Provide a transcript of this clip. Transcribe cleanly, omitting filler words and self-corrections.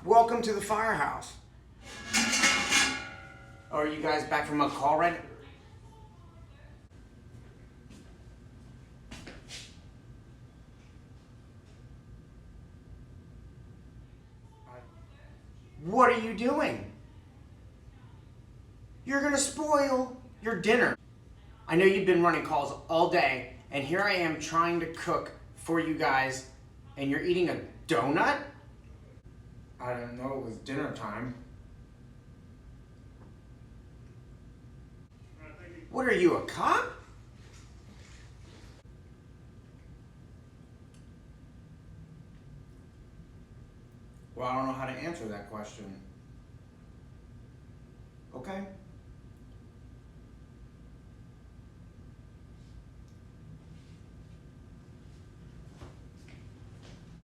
Welcome to the Firehouse. Are you guys back from a call right? What are you doing? You're gonna spoil your dinner. I know you've been running calls all day, and here I am trying to cook for you guys, and you're eating a donut? I didn't know it was dinner time. What are you, a cop? Well, I don't know how to answer that question. Okay.